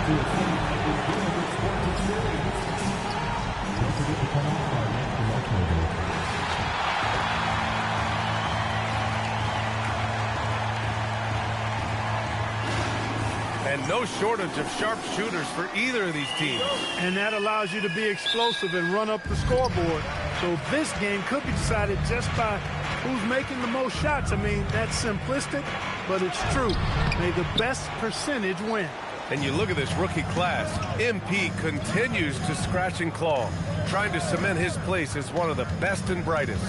And no shortage of sharp shooters for either of these teams. And that allows you to be explosive and run up the scoreboard. So this game could be decided just by who's making the most shots. I mean, that's simplistic, but it's true. May the best percentage win. And you look at this rookie class. MP continues to scratch and claw, trying to cement his place as one of the best and brightest.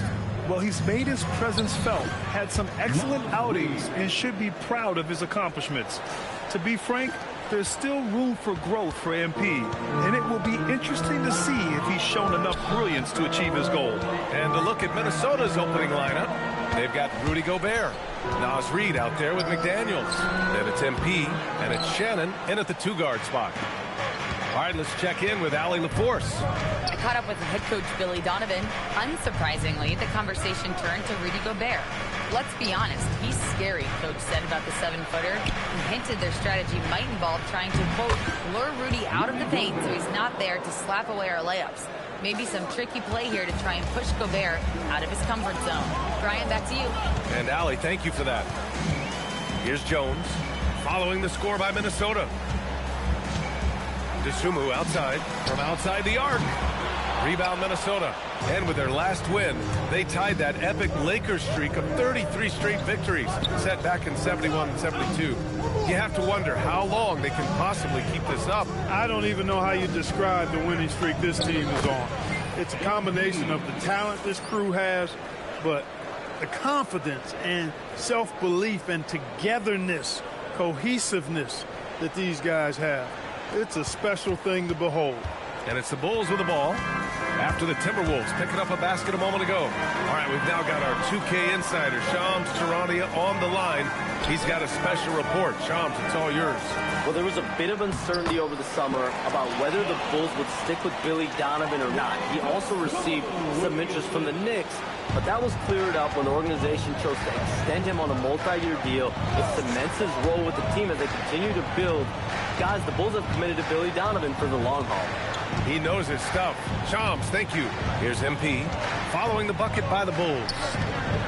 Well, he's made his presence felt, had some excellent outings, and should be proud of his accomplishments. To be frank, there's still room for growth for MP, and it will be interesting to see if he's shown enough brilliance to achieve his goal. And to look at Minnesota's opening lineup, they've got Rudy Gobert, Naz Reid out there with McDaniels. Then it's MP, and it's Shannon in at the two-guard spot. All right, let's check in with Allie LaForce. I caught up with head coach Billy Donovan. Unsurprisingly, the conversation turned to Rudy Gobert. Let's be honest, he's scary, coach said about the 7-footer. He hinted their strategy might involve trying to, quote, lure Rudy out of the paint so he's not there to slap away our layups. Maybe some tricky play here to try and push Gobert out of his comfort zone. Brian, back to you. And Allie, thank you for that. Here's Jones, following the score by Minnesota. Dosunmu outside, from outside the arc. Rebound Minnesota. And with their last win, they tied that epic Lakers streak of 33 straight victories set back in 71 and 72. You have to wonder how long they can possibly keep this up. I don't even know how you describe the winning streak this team is on. It's a combination of the talent this crew has, but the confidence and self-belief and togetherness, cohesiveness that these guys have. It's a special thing to behold. And it's the Bulls with the ball after the Timberwolves picking up a basket a moment ago. All right, we've now got our 2K insider, Shams Charania, on the line. He's got a special report. Shams, it's all yours. Well, there was a bit of uncertainty over the summer about whether the Bulls would stick with Billy Donovan or not. He also received some interest from the Knicks, but that was cleared up when the organization chose to extend him on a multi-year deal. It cements his role with the team as they continue to build. Guys, the Bulls have committed to Billy Donovan for the long haul. He knows his stuff. Shams, thank you. Here's MP, following the bucket by the Bulls.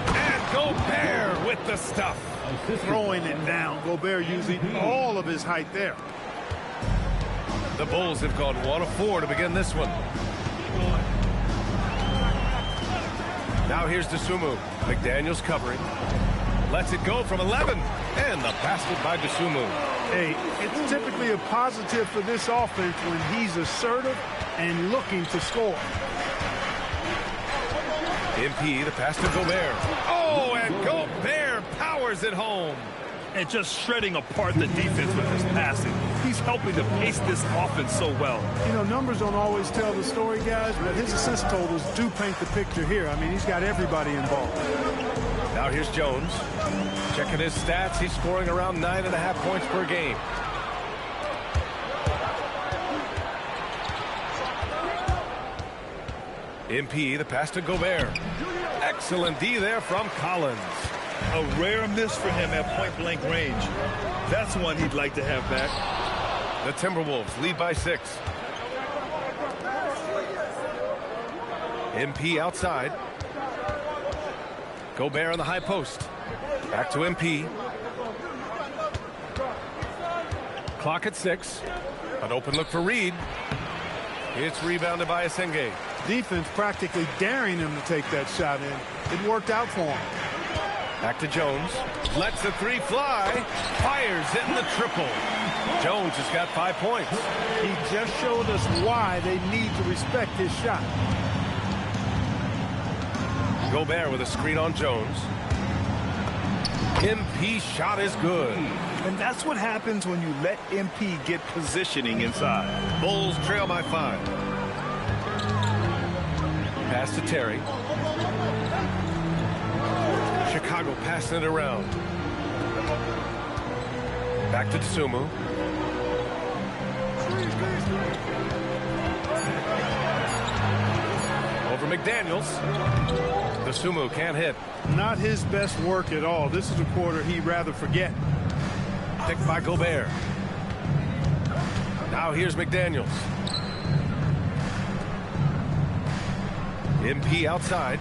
And Gobert with the stuff. Throwing it down. Gobert using all of his height there. The Bulls have gone 1 of 4 to begin this one. Now here's Dosunmu. McDaniels covering. Lets it go from 11. And the basket by Dosunmu. Hey, it's typically a positive for this offense when he's assertive and looking to score. MP, the pass to Gobert. Oh, and Gobert powers it home. And just shredding apart the defense with his passing. He's helping to pace this offense so well. You know, numbers don't always tell the story, guys, but his assist totals do paint the picture here. I mean, he's got everybody involved. Now here's Jones. Checking his stats, he's scoring around 9.5 points per game. MP, the pass to Gobert. Excellent D there from Collins. A rare miss for him at point-blank range. That's one he'd like to have back. The Timberwolves lead by 6. MP outside. Gobert on the high post. Back to MP. Clock at 6. An open look for Reid. It's rebounded by Asenge. Defense practically daring him to take that shot in. It worked out for him. Back to Jones. Lets the 3 fly. Fires it in the triple. Jones has got 5 points. He just showed us why they need to respect his shot. Gobert with a screen on Jones. MP shot is good. And that's what happens when you let MP get positioning inside. Bulls trail by 5. Pass to Terry. Chicago passing it around. Back to Dosunmu. Over McDaniels. Dosunmu can't hit. Not his best work at all. This is a quarter he'd rather forget. Picked by Gobert. Now here's McDaniels. MP outside.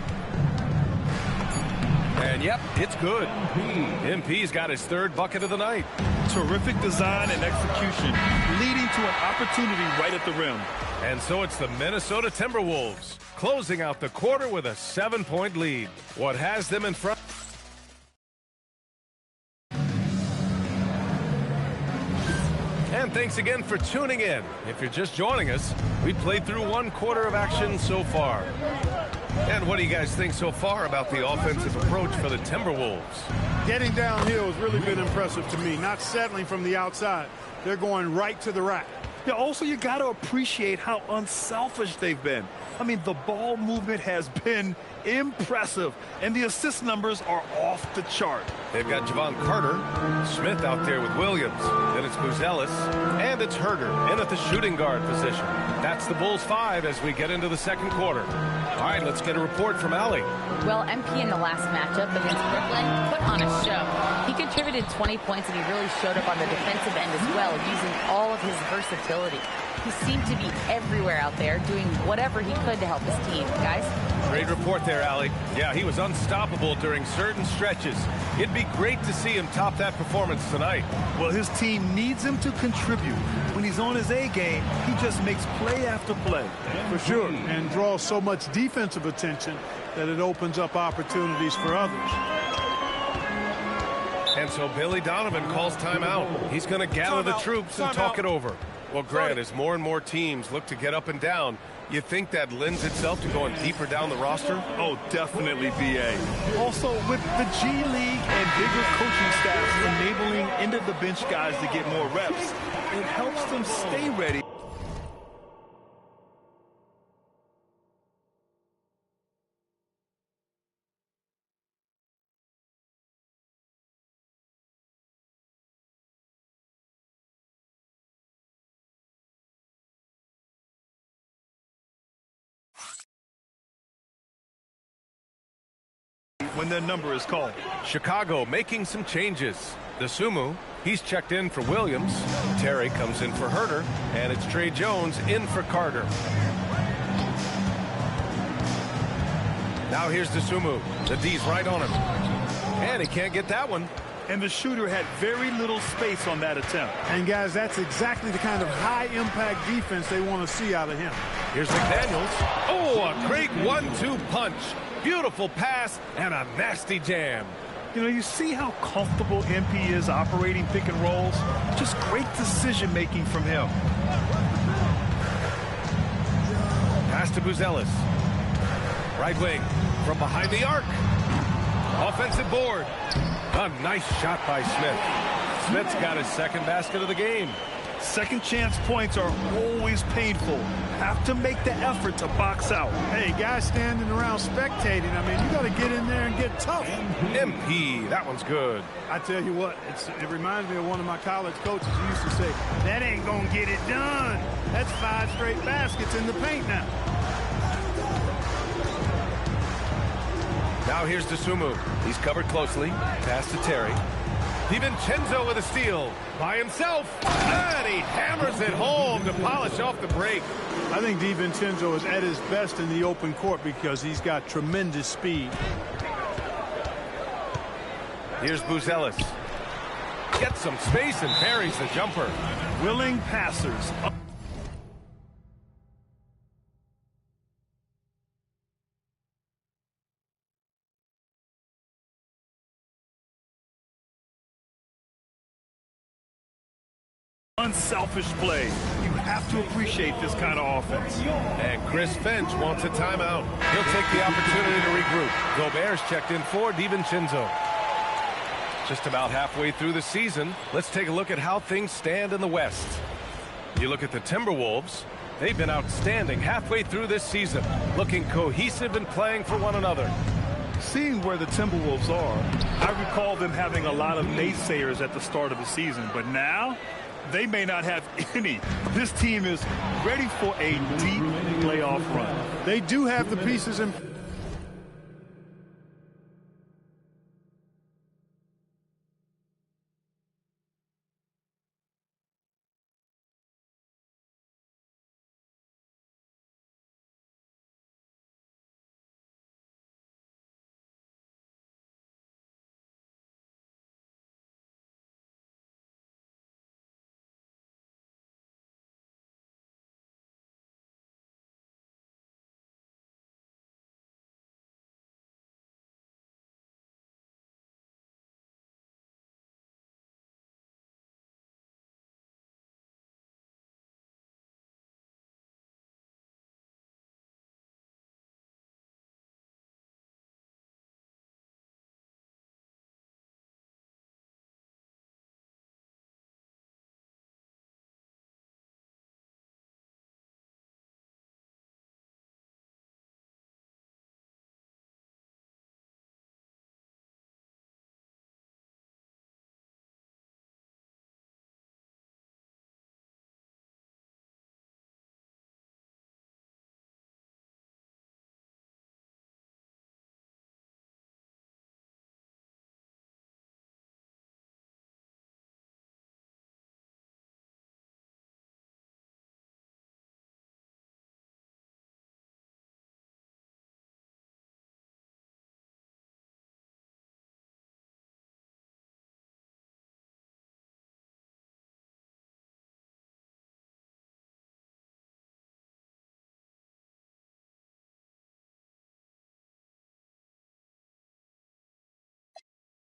And yep, it's good. MP's got his third bucket of the night. Terrific design and execution, leading to an opportunity right at the rim. And so it's the Minnesota Timberwolves closing out the quarter with a 7-point lead. What has them in front? And thanks again for tuning in. If you're just joining us, we played through one quarter of action so far. And what do you guys think so far about the offensive approach for the Timberwolves? Getting downhill has really been impressive to me. Not settling from the outside. They're going right to the rack. Yeah, also, you got to appreciate how unselfish they've been. I mean, the ball movement has been impressive, and the assist numbers are off the chart. They've got Javon Carter, Smith out there with Williams. Then it's Buzelis, and it's Herder in at the shooting guard position. That's the Bulls 5 as we get into the second quarter. All right, let's get a report from Allie. Well, MP in the last matchup against Brooklyn put on a show. He contributed 20 points, and he really showed up on the defensive end as well, using all of his versatility. He seemed to be everywhere out there, doing whatever he could to help his team. Guys? Great report there, Allie. Yeah, he was unstoppable during certain stretches. It'd be great to see him top that performance tonight. Well, his team needs him to contribute. When he's on his A game, he just makes play after play. For sure, and draws so much defensive attention that it opens up opportunities for others. And so Billy Donovan calls timeout. He's going to gather the troops and talk it over. Well, Grant, as more and more teams look to get up and down, you think that lends itself to going deeper down the roster? Oh, definitely, BA. Also, with the G League and bigger coaching staffs enabling end-of-the-bench guys to get more reps, it helps them stay ready. When their number is called. Chicago making some changes. The Sumu, he's checked in for Williams. Terry comes in for Herder, and it's Trey Jones in for Carter. Now here's the Sumu. The D's right on him. And he can't get that one. And the shooter had very little space on that attempt. And guys, that's exactly the kind of high-impact defense they want to see out of him. Here's McDaniels. Oh, a great 1-2 punch. Beautiful pass and a nasty jam. You know, you see how comfortable MP is operating pick and rolls? Just great decision-making from him. Pass to Buzelis. Right wing from behind the arc. Offensive board. A nice shot by Smith. Smith's got his second basket of the game. Second chance points are always painful. Have to make the effort to box out. Hey, guys standing around spectating, I mean, you got to get in there and get tough. MP, that one's good. I tell you what, it reminds me of one of my college coaches who used to say, that ain't going to get it done. That's 5 straight baskets in the paint now. Now here's DeSumo. He's covered closely. Pass to Terry. DiVincenzo with a steal by himself. And he hammers it home to polish off the break. I think DiVincenzo is at his best in the open court because he's got tremendous speed. Here's Buzelis. Gets some space and parries the jumper. Willing passers. Unselfish play. You have to appreciate this kind of offense. And Chris Finch wants a timeout. He'll take the opportunity to regroup. Gobert's checked in for DiVincenzo. Just about halfway through the season, let's take a look at how things stand in the West. You look at the Timberwolves. They've been outstanding halfway through this season, looking cohesive and playing for one another. Seeing where the Timberwolves are, I recall them having a lot of naysayers at the start of the season, but now they may not have any. This team is ready for a deep playoff run. They do have the pieces in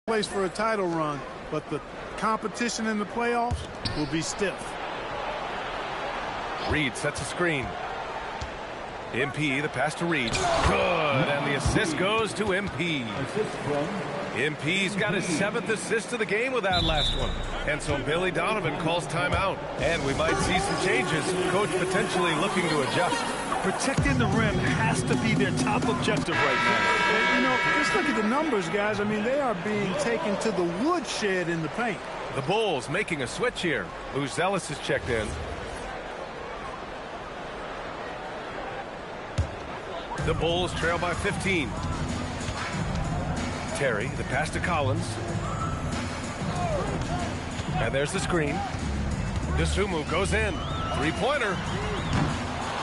place for a title run, but the competition in the playoffs will be stiff. Reed sets a screen. MP, the pass to Reed. Good, and the assist goes to MP. MP's got his 7th assist of the game with that last one. And so Billy Donovan calls timeout. And we might see some changes. Coach potentially looking to adjust. Protecting the rim has to be their top objective right now. You know, just look at the numbers, guys. I mean, they are being taken to the woodshed in the paint. The Bulls making a switch here. Buzelis is checked in. The Bulls trail by 15. Terry, the pass to Collins. And there's the screen. Dosunmu goes in. Three-pointer.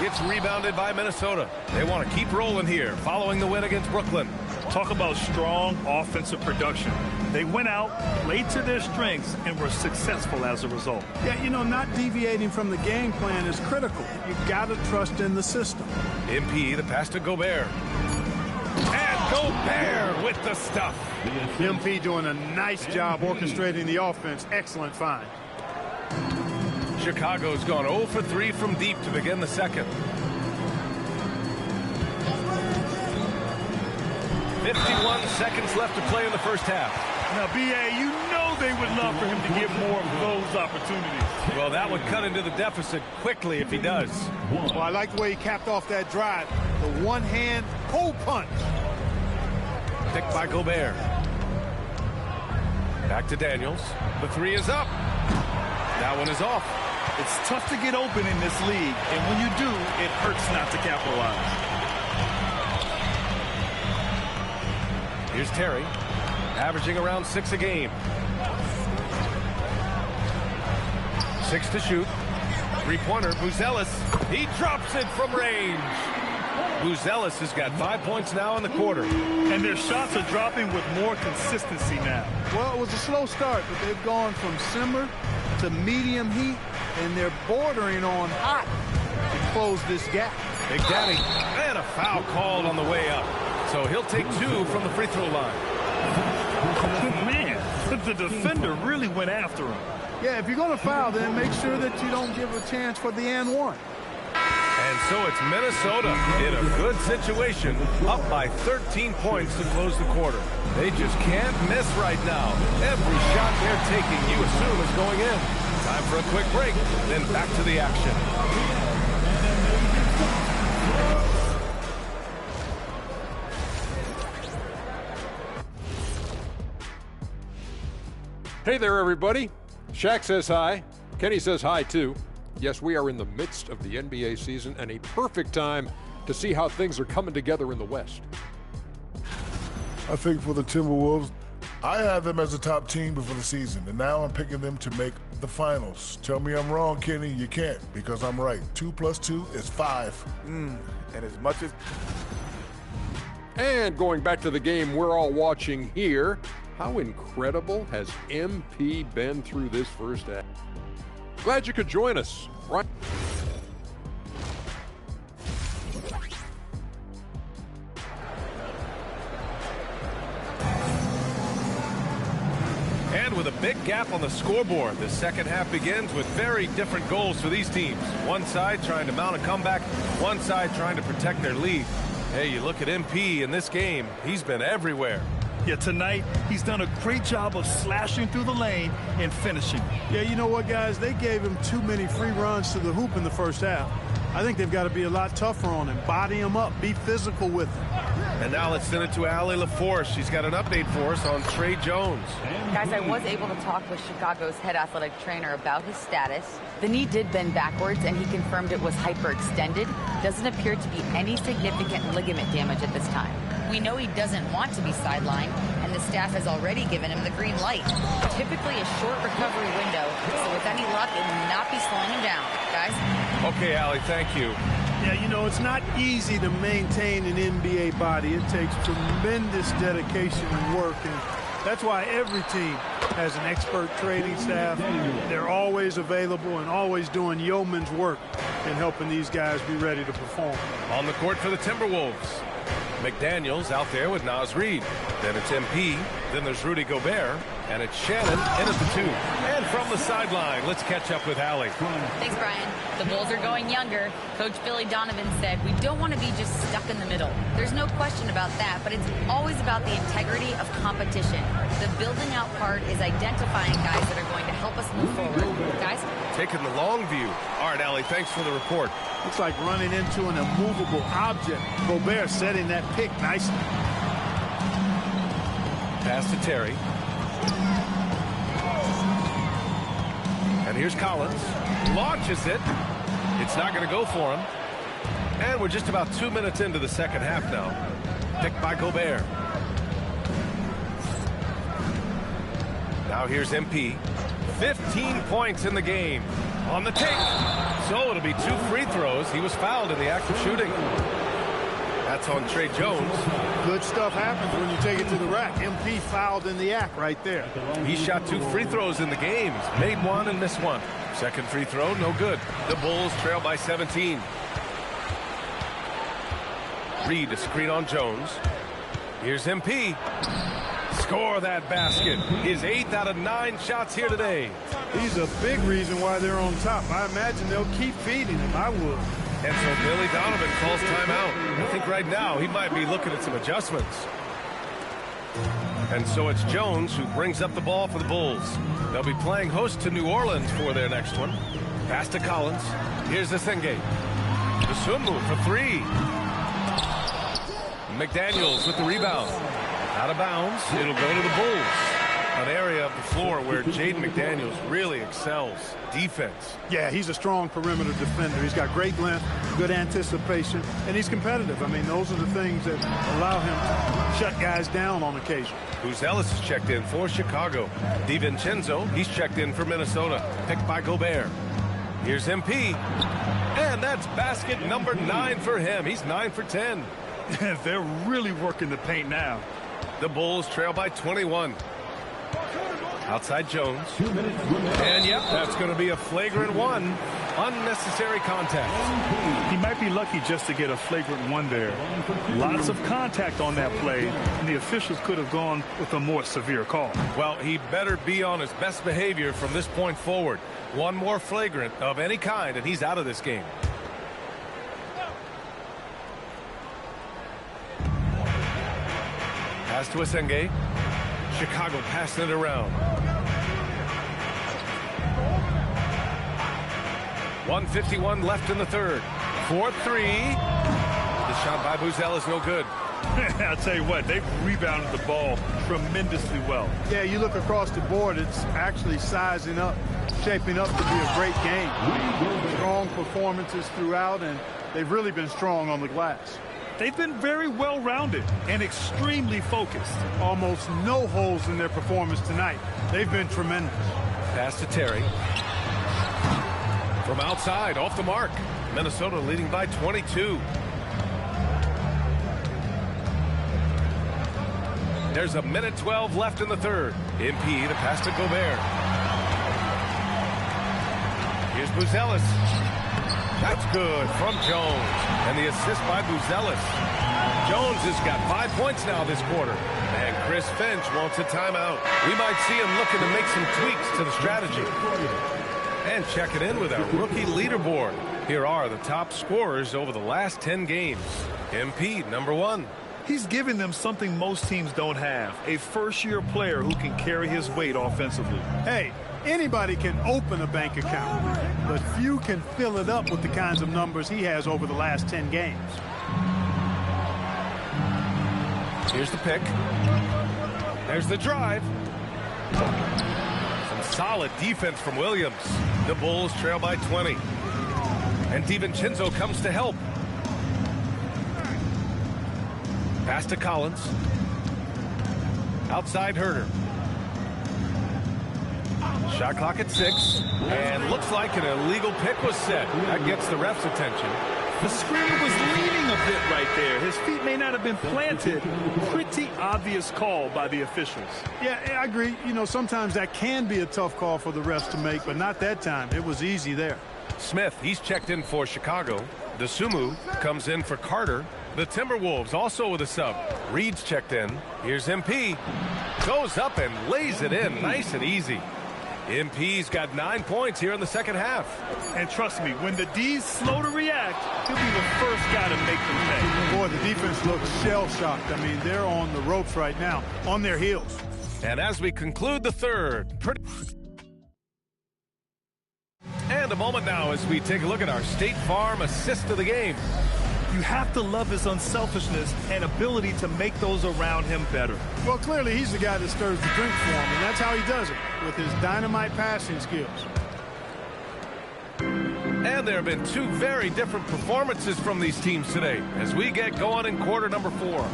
It's rebounded by Minnesota. They want to keep rolling here, following the win against Brooklyn. Talk about strong offensive production. They went out, played to their strengths, and were successful as a result. Yeah, you know, not deviating from the game plan is critical. You've got to trust in the system. MP, the pass to Gobert. And Gobert with the stuff. MP doing a nice job orchestrating the offense. Excellent find. Chicago's gone 0 for 3 from deep to begin the second. 51 seconds left to play in the first half. Now, B.A., you know they would love for him to get more of those opportunities. Well, that would cut into the deficit quickly if he does. Well, I like the way he capped off that drive. The one-hand cold punch. Picked by Gobert. Back to Daniels. The three is up. That one is off. It's tough to get open in this league, and when you do, it hurts not to capitalize. Here's Terry, averaging around 6 a game. 6 to shoot. Three-pointer, Buzelis. He drops it from range. Buzelis has got 5 points now in the quarter. And their shots are dropping with more consistency now. Well, it was a slow start, but they've gone from simmer to medium heat, and they're bordering on hot to close this gap. Big Daddy, and a foul called on the way up. So he'll take 2 from the free throw line. Man, the defender really went after him. Yeah, if you're going to foul, then make sure that you don't give a chance for the and one. And so it's Minnesota in a good situation, up by 13 points to close the quarter. They just can't miss right now. Every shot they're taking, you assume, is going in. Time for a quick break, then back to the action. Hey there, everybody. Shaq says hi. Kenny says hi, too. Yes, we are in the midst of the NBA season and a perfect time to see how things are coming together in the West. I think for the Timberwolves, I had them as a top team before the season, and now I'm picking them to make the finals. Tell me I'm wrong, Kenny. You can't, because I'm right. 2 + 2 is 5. And as much as... And going back to the game we're all watching here, how incredible has MP been through this first half? Glad you could join us. Right. And with a big gap on the scoreboard, the second half begins with very different goals for these teams. One side trying to mount a comeback, one side trying to protect their lead. Hey, you look at MP in this game, he's been everywhere. Yeah, tonight, he's done a great job of slashing through the lane and finishing. Yeah, you know what, guys? They gave him too many free runs to the hoop in the first half. I think they've got to be a lot tougher on him. Body him up. Be physical with him. And now let's send it to Allie LaForce. She's got an update for us on Trey Jones. Guys, I was able to talk with Chicago's head athletic trainer about his status. The knee did bend backwards, and he confirmed it was hyperextended. Doesn't appear to be any significant ligament damage at this time. We know he doesn't want to be sidelined, and the staff has already given him the green light. Typically a short recovery window, so with any luck, it will not be slowing him down. Guys? Okay, Allie, thank you. Yeah, you know, it's not easy to maintain an NBA body. It takes tremendous dedication and work, and that's why every team has an expert training staff. They're always available and always doing yeoman's work in helping these guys be ready to perform. On the court for the Timberwolves, McDaniels out there with Naz Reid. Then it's MP. Then there's Rudy Gobert. And it's Shannon in at the 2. And from the sideline, let's catch up with Allie. Thanks, Brian. The Bulls are going younger. Coach Billy Donovan said, we don't want to be just stuck in the middle. There's no question about that, but it's always about the integrity of competition. The building out part is identifying guys that are going to help us move forward. Guys? Taking the long view. All right, Allie, thanks for the report. Looks like running into an immovable object. Gobert setting that pick nicely. Pass to Terry. And here's Collins. Launches it. It's not going to go for him. And we're just about 2 minutes into the second half now. Picked by Gobert. Now here's MP. 15 points in the game. On the take. So it'll be 2 free throws. He was fouled in the act of shooting. That's on Trey Jones. Good stuff happens when you take it to the rack. MP fouled in the act right there. He shot 2 free throws in the game. Made 1 and missed 1. Second free throw, no good. The Bulls trail by 17. Reed, a screen on Jones. Here's MP. Score that basket. His 8th out of 9 shots here today. He's a big reason why they're on top. I imagine they'll keep feeding him. I would. And so Billy Donovan calls timeout. I think right now he might be looking at some adjustments. And so it's Jones who brings up the ball for the Bulls. They'll be playing host to New Orleans for their next one. Pass to Collins. Here's the Senge. The swim move for 3. McDaniels with the rebound. Out of bounds. It'll go to the Bulls. An area of the floor where Jaden McDaniels really excels. Defense. Yeah, he's a strong perimeter defender. He's got great length, good anticipation, and he's competitive. I mean, those are the things that allow him to shut guys down on occasion. Ellis is checked in for Chicago. DiVincenzo, he's checked in for Minnesota. Picked by Gobert. Here's MP. And that's basket number 9 for him. He's 9 for 10. They're really working the paint now. The Bulls trail by 21. Outside Jones. And yep, that's going to be a flagrant 1. Unnecessary contact. He might be lucky just to get a flagrant 1 there. Lots of contact on that play, and the officials could have gone with a more severe call. Well, he better be on his best behavior from this point forward. 1 more flagrant of any kind, and he's out of this game. Pass to Senge. Chicago passing it around. 1:51 left in the third. 4-3. The shot by Buzel is no good. I'll tell you what, they've rebounded the ball tremendously well. Yeah, you look across the board, it's actually sizing up, shaping up to be a great game. Strong performances throughout, and they've really been strong on the glass. They've been very well-rounded and extremely focused. Almost no holes in their performance tonight. They've been tremendous. Pass to Terry. From outside, off the mark. Minnesota leading by 22. There's a minute 12 left in the third. MP to pass to Gobert. Here's Buzelis. That's good from Jones. And the assist by Buzelis. Jones has got 5 points now this quarter. And Chris Finch wants a timeout. We might see him looking to make some tweaks to the strategy. And check it in with our rookie leaderboard. Here are the top scorers over the last 10 games. MP, number 1. He's giving them something most teams don't have. A first-year player who can carry his weight offensively. Hey, anybody can open a bank account, but few can fill it up with the kinds of numbers he has over the last 10 games. Here's the pick. There's the drive. Some solid defense from Williams. The Bulls trail by 20. And DiVincenzo comes to help. Pass to Collins. Outside Herter. Shot clock at 6. And looks like an illegal pick was set. That gets the ref's attention. The screener was leaning a bit right there. His feet may not have been planted. Pretty obvious call by the officials. Yeah, I agree. You know, sometimes that can be a tough call for the refs to make, but not that time. It was easy there. Smith, he's checked in for Chicago. The Sumu comes in for Carter. The Timberwolves also with a sub. Reed's checked in. Here's MP. Goes up and lays it in. Nice and easy. MP's got 9 points here in the second half. And trust me, when the D's slow to react, he'll be the first guy to make them pay. Boy, the defense looks shell-shocked. I mean, they're on the ropes right now, on their heels. And as we conclude the third, and a moment now as we take a look at our State Farm assist of the game. You have to love his unselfishness and ability to make those around him better. Well, clearly he's the guy that stirs the drink for him, and that's how he does it, with his dynamite passing skills. And there have been two very different performances from these teams today as we get going in quarter number 4.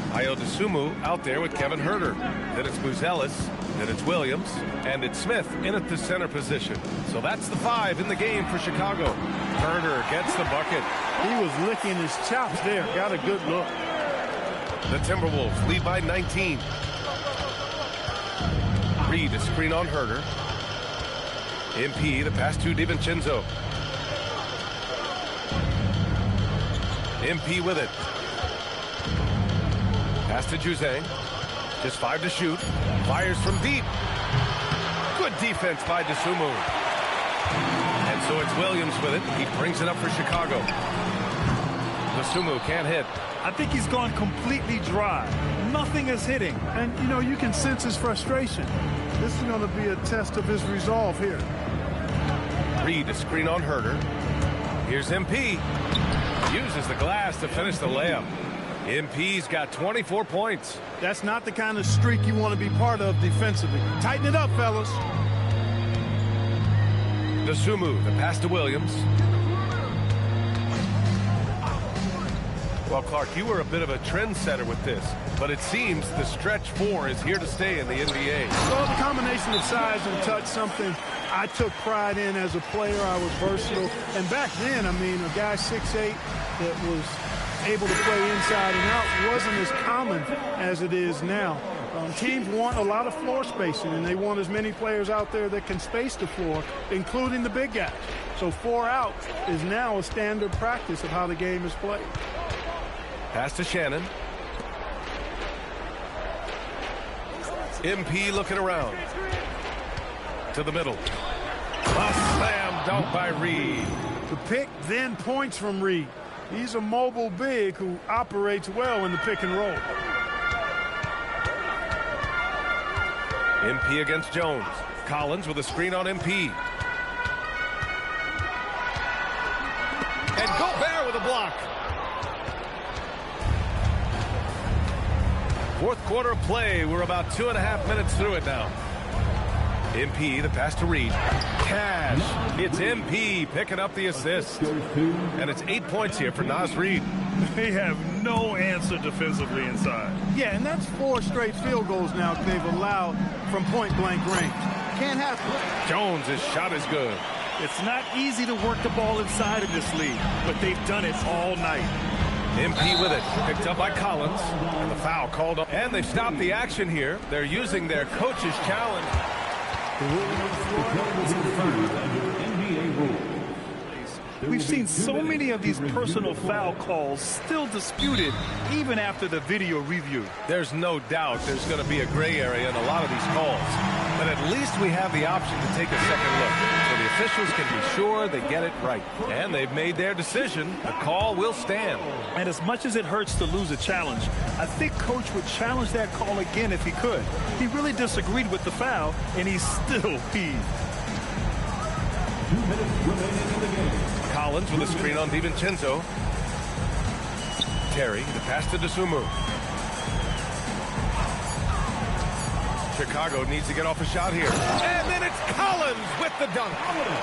Ayo Dosunmu out there with Kevin Huerter. Then it's Buzelis, then it's Williams, and it's Smith in at the center position. So that's the 5 in the game for Chicago. Huerter gets the bucket. He was licking his chops there. Got a good look. The Timberwolves lead by 19. Reed a screen on Huerter. MP the pass to DiVincenzo. MP with it. Pass to Juzang. Just 5 to shoot. Fires from deep. Good defense by Dosunmu. And so it's Williams with it. He brings it up for Chicago. Dosunmu can't hit. I think he's gone completely dry. Nothing is hitting. And, you know, you can sense his frustration. This is going to be a test of his resolve here. Reed a screen on Huerter. Here's MP. Uses the glass to finish the layup. MP's got 24 points. That's not the kind of streak you want to be part of defensively. Tighten it up, fellas. Dosunmu, the pass to Williams. Well, Clark, you were a bit of a trendsetter with this, but it seems the stretch 4 is here to stay in the NBA. Well, the combination of size and touch, something I took pride in as a player. I was versatile. And back then, I mean, a guy 6'8" that was able to play inside and out wasn't as common as it is now. Teams want a lot of floor spacing, and they want as many players out there that can space the floor, including the big guys. So 4 out is now a standard practice of how the game is played. Pass to Shannon. MP looking around. To the middle. A slam dunk by Reed. The pick, then points from Reed. He's a mobile big who operates well in the pick and roll. MP against Jones. Collins with a screen on MP. And Gobert with a block. Fourth quarter of play. We're about 2.5 minutes through it now. MP, the pass to Reed. Cash. It's MP picking up the assist. And it's 8 points here for Naz Reid. They have no answer defensively inside. Yeah, and that's 4 straight field goals now they've allowed from point-blank range. Can't have it. Jones' shot is good. It's not easy to work the ball inside in this league, but they've done it all night. MP with it. Picked up by Collins. And the foul called up. And they've stopped the action here. They're using their coach's challenge. We've seen so many of these personal foul calls still disputed even after the video review. There's no doubt there's going to be a gray area in a lot of these calls. But at least we have the option to take a second look. So the officials can be sure they get it right. And they've made their decision. The call will stand. And as much as it hurts to lose a challenge, I think Coach would challenge that call again if he could. He really disagreed with the foul, and he's still peeved. 2 minutes remaining in the game. Collins with a screen on DiVincenzo. Terry, the pass to Dosunmu. Chicago needs to get off a shot here. And then it's Collins with the dunk.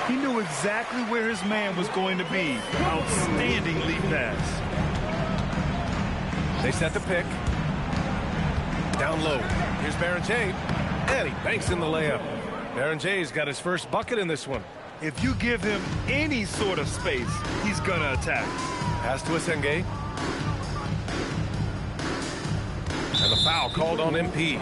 He knew exactly where his man was going to be. Outstanding lead pass. They set the pick. Down low. Here's Barron-Jay. And he banks in the layup. Barron-Jay's got his first bucket in this one. If you give him any sort of space, he's going to attack. Pass to Asenge. And the foul called on MP.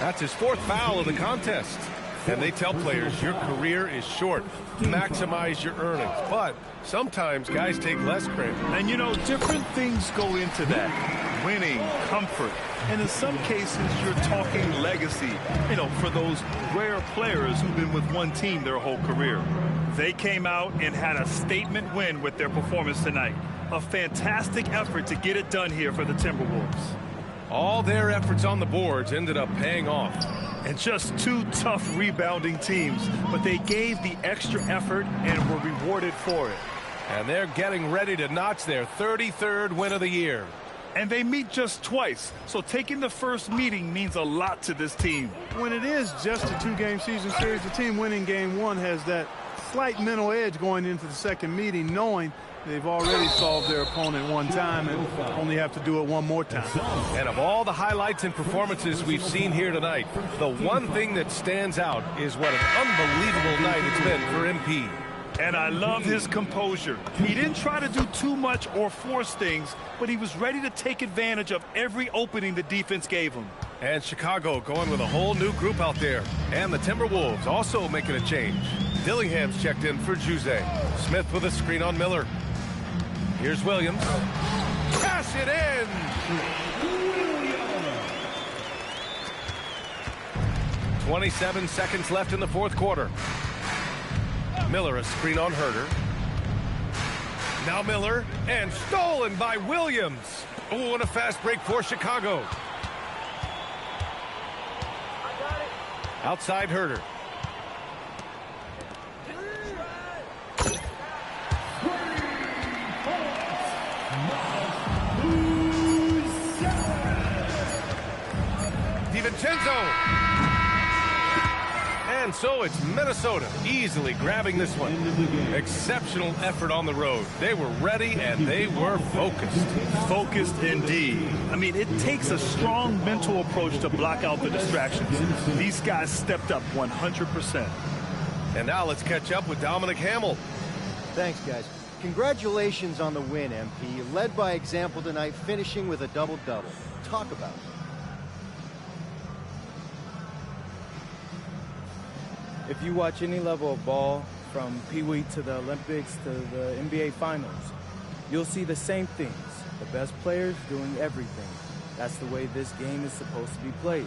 That's his 4th foul of the contest. And they tell players your career is short. Maximize your earnings. But sometimes guys take less credit. And, you know, different things go into that. Winning, comfort, and in some cases, you're talking legacy, you know, for those rare players who've been with one team their whole career. They came out and had a statement win with their performance tonight. A fantastic effort to get it done here for the Timberwolves. All their efforts on the boards ended up paying off. And just two tough rebounding teams, but they gave the extra effort and were rewarded for it. And they're getting ready to notch their 33rd win of the year. And they meet just twice, so taking the first meeting means a lot to this team. When it is just a two-game season series, the team winning game one has that slight mental edge going into the second meeting, knowing they've already solved their opponent one time and only have to do it one more time. And of all the highlights and performances we've seen here tonight, the one thing that stands out is what an unbelievable night it's been for MP. And I love his composure. He didn't try to do too much or force things, but he was ready to take advantage of every opening the defense gave him. And Chicago going with a whole new group out there. And the Timberwolves also making a change. Dillingham's checked in for Juzé. Smith with a screen on Miller. Here's Williams. Pass it in! 27 seconds left in the fourth quarter. Miller a screen on Herter. Now Miller, and stolen by Williams. Oh, and a fast break for Chicago. Outside Herter. DiVincenzo. And so it's Minnesota easily grabbing this one. Exceptional effort on the road. They were ready and they were focused. Focused indeed. I mean, it takes a strong mental approach to block out the distractions. These guys stepped up 100%. And now let's catch up with Dominic Hamill. Thanks, guys. Congratulations on the win, MP. You led by example tonight, finishing with a double-double. Talk about it. If you watch any level of ball, from Pee Wee to the Olympics to the NBA Finals, you'll see the same things. The best players doing everything. That's the way this game is supposed to be played.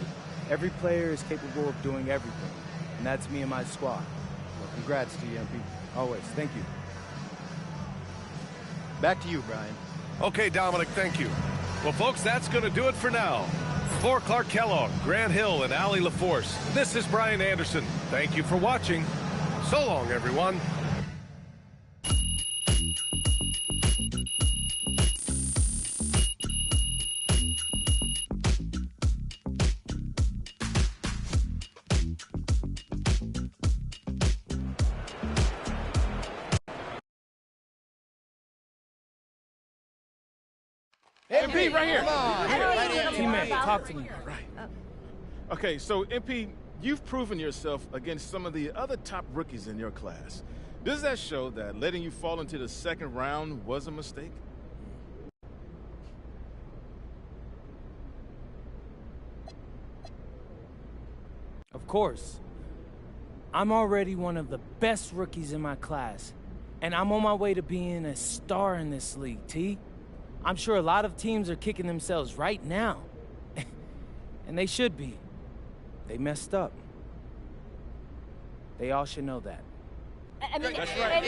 Every player is capable of doing everything, and that's me and my squad. Well, congrats to you, MP. Always. Thank you. Back to you, Brian. Okay, Dominic, thank you. Well, folks, that's going to do it for now. For Clark Kellogg, Grant Hill, and Allie LaForce, this is Brian Anderson. Thank you for watching. So long, everyone. MP, right here. Teammate, talk to me. Right. Okay, so MP, you've proven yourself against some of the other top rookies in your class. Does that show that letting you fall into the second round was a mistake? Of course. I'm already one of the best rookies in my class, and I'm on my way to being a star in this league, T. I'm sure a lot of teams are kicking themselves right now. And they should be. They messed up. They all should know that. I mean, that's right.